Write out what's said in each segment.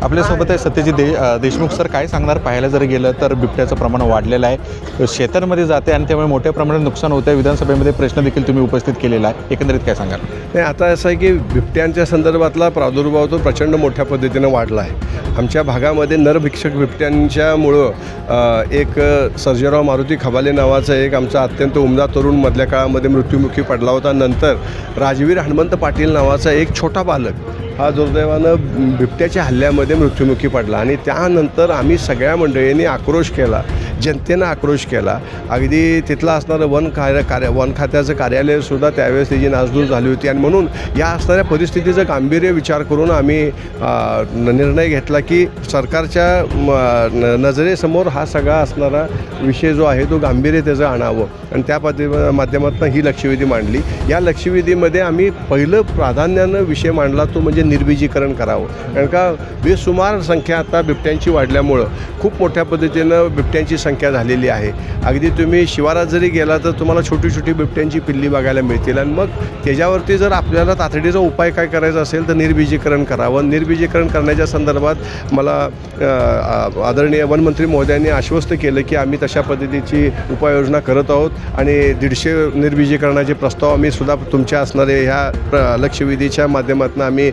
आपल्यासोबत आहे सत्यजित देशमुख सर. काय सांगणार? पाहायला जर गेलं तर बिबट्याचं प्रमाण वाढलेलं आहे, शेतांमध्ये जाते आणि त्यामुळे मोठ्या प्रमाणात नुकसान होतं आहे. विधानसभेमध्ये प्रश्न देखील तुम्ही उपस्थित केलेला आहे, एकंदरीत काय सांगाल? नाही, आता असं आहे की बिबट्यांच्या संदर्भातला प्रादुर्भाव तो प्रचंड मोठ्या पद्धतीनं वाढला आहे. आमच्या भागामध्ये नरभिक्षक बिबट्यांच्यामुळं एक सर्जेराव मारुती खबाले नावाचा एक आमचा अत्यंत उमदा तरुण मधल्या काळामध्ये मृत्युमुखी पडला होता. नंतर राजवीर हनुमंत पाटील नावाचा एक छोटा बालक हा दुर्दैवानं बिबट्याच्या हल्ल्यामध्ये मृत्युमुखी पडला. आणि त्यानंतर आम्ही सगळ्या मंडळींनी आक्रोश केला, जनतेनं आक्रोश केला. अगदी तिथलं असणारं वन खात्याचं कार्यालयसुद्धा त्यावेळेस त्याची नासधूस झाली होती. आणि म्हणून या असणाऱ्या परिस्थितीचं गांभीर्य विचार करून आम्ही निर्णय घेतला की सरकारच्या नजरेसमोर हा सगळा असणारा विषय जो आहे तो गांभीर्य त्याचं आणावं. आणि त्या माध्यमातून ही लक्षवेधी मांडली. या लक्षवेधीमध्ये आम्ही पहिलं प्राधान्यानं विषय मांडला तो म्हणजे निर्बीजीकरण करावं. कारण का बेसुमार संख्या आता बिबट्यांची वाढल्यामुळं खूप मोठ्या पद्धतीनं बिबट्यांची संख्या झालेली आहे. अगदी तुम्ही शिवारात जरी गेला तर तुम्हाला छोटी छोटी बिबट्यांची पिल्ली बघायला मिळतील. आणि मग त्याच्यावरती जर आपल्याला तातडीचा उपाय काय करायचा असेल तर निर्बीजीकरण करावं. निर्बीजीकरण करण्याच्या संदर्भात मला आदरणीय वनमंत्री महोदयांनी आश्वस्त केलं की आम्ही तशा पद्धतीची उपाययोजना करत आहोत. आणि 150 निर्बीजीकरणाचे प्रस्ताव आम्ही सुद्धा तुमच्या असणारे ह्या लक्षवेधीच्या माध्यमातून आम्ही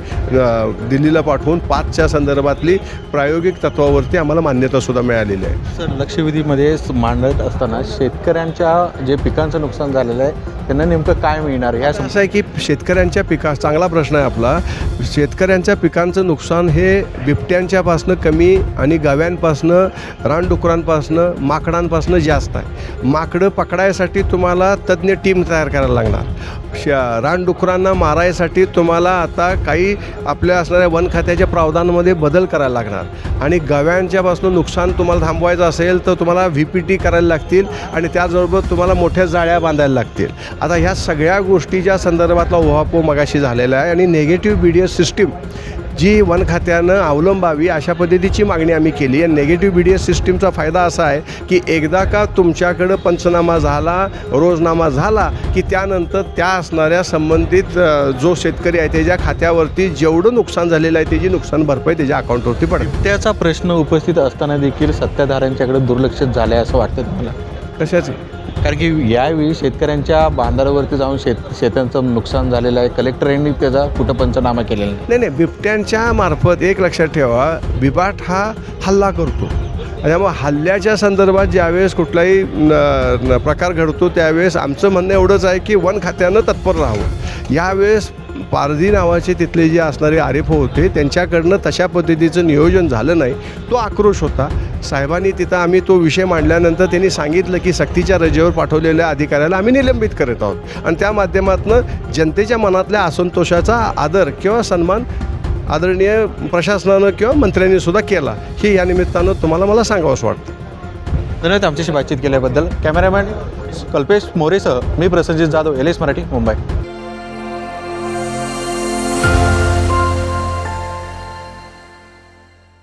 दिल्लीला पाठवून 5च्या संदर्भातली प्रायोगिक तत्वावरती आम्हाला मान्यतासुद्धा मिळालेली आहे. सर, लक्षवेधीमध्ये मांडत असताना शेतकऱ्यांच्या जे पिकांचं नुकसान झालेलं आहे त्यांना नेमकं काय मिळणार? ह्या असं आहे की शेतकऱ्यांच्या चांगला प्रश्न आहे आपला. शेतकऱ्यांच्या पिकांचं नुकसान हे बिबट्यांच्यापासनं कमी आणि गव्यांपासनं, रानडुकरांपासनं, माकडांपासनं जास्त आहे. माकडं पकडायसाठी तुम्हाला तज्ज्ञ टीम तयार करायला लागणार. रानडुकरांना मारायसाठी तुम्हाला आता काही आपल्या असणाऱ्या वन खात्याच्या प्रावधानामध्ये बदल करायला लागणार. आणि गव्यांच्यापासून नुकसान तुम्हाला थांबवायचं असेल तर तुम्हाला VPT करायला लागतील. आणि त्याचबरोबर तुम्हाला मोठ्या जाळ्या बांधायला लागतील. आता ह्या सगळ्या गोष्टीच्या संदर्भातला उहापोह मगाशी झालेला आहे. आणि निगेटिव्ह BDS सिस्टीम जी वन खात्यानं अवलंबावी अशा पद्धतीची मागणी आम्ही केली. आणि निगेटिव्ह BDS सिस्टीमचा फायदा असा आहे की एकदा का तुमच्याकडं पंचनामा झाला, रोजनामा झाला की त्यानंतर त्या असणाऱ्या संबंधित जो शेतकरी आहे त्याच्या खात्यावरती जेवढं नुकसान झालेलं आहे त्याची नुकसान भरपाई त्याच्या अकाउंटवरती पडते. त्याचा प्रश्न उपस्थित असताना देखील सत्ताधाऱ्यांच्याकडे दुर्लक्षित झालं आहे असं वाटतं तुम्हाला? कशाचे? कारण की यावेळी शेतकऱ्यांच्या बांधारावरती जाऊन शेतांचं नुकसान झालेलं आहे. कलेक्टरांनी त्याचा कुठं पंचनामा केलेला नाही. बिबट्यांच्या मार्फत एक लक्षात ठेवा, बिबाट हा हल्ला करतो. त्यामुळे हल्ल्याच्या संदर्भात ज्यावेळेस कुठलाही प्रकार घडतो त्यावेळेस आमचं म्हणणं एवढंच आहे की वन खात्यानं तत्पर राहावं. यावेळेस पारधी नावाचे तिथले जे असणारे आरेफ होते त्यांच्याकडनं तशा पद्धतीचं नियोजन झालं नाही. तो आक्रोश होता. साहेबांनी तिथं आम्ही तो विषय मांडल्यानंतर त्यांनी सांगितलं की सक्तीच्या रजेवर पाठवलेल्या अधिकाऱ्याला आम्ही निलंबित करत आहोत. आणि त्या माध्यमातून जनतेच्या मनातल्या असंतोषाचा आदर किंवा सन्मान आदरणीय प्रशासनानं किंवा मंत्र्यांनी सुद्धा केला. ही या निमित्तानं तुम्हाला मला सांगावंसं वाटतं. धन्यवाद आमच्याशी बातचीत केल्याबद्दल. कॅमेरामॅन कल्पेश मोरेसह मी प्रसंजित जाधव, LS मराठी, मुंबई.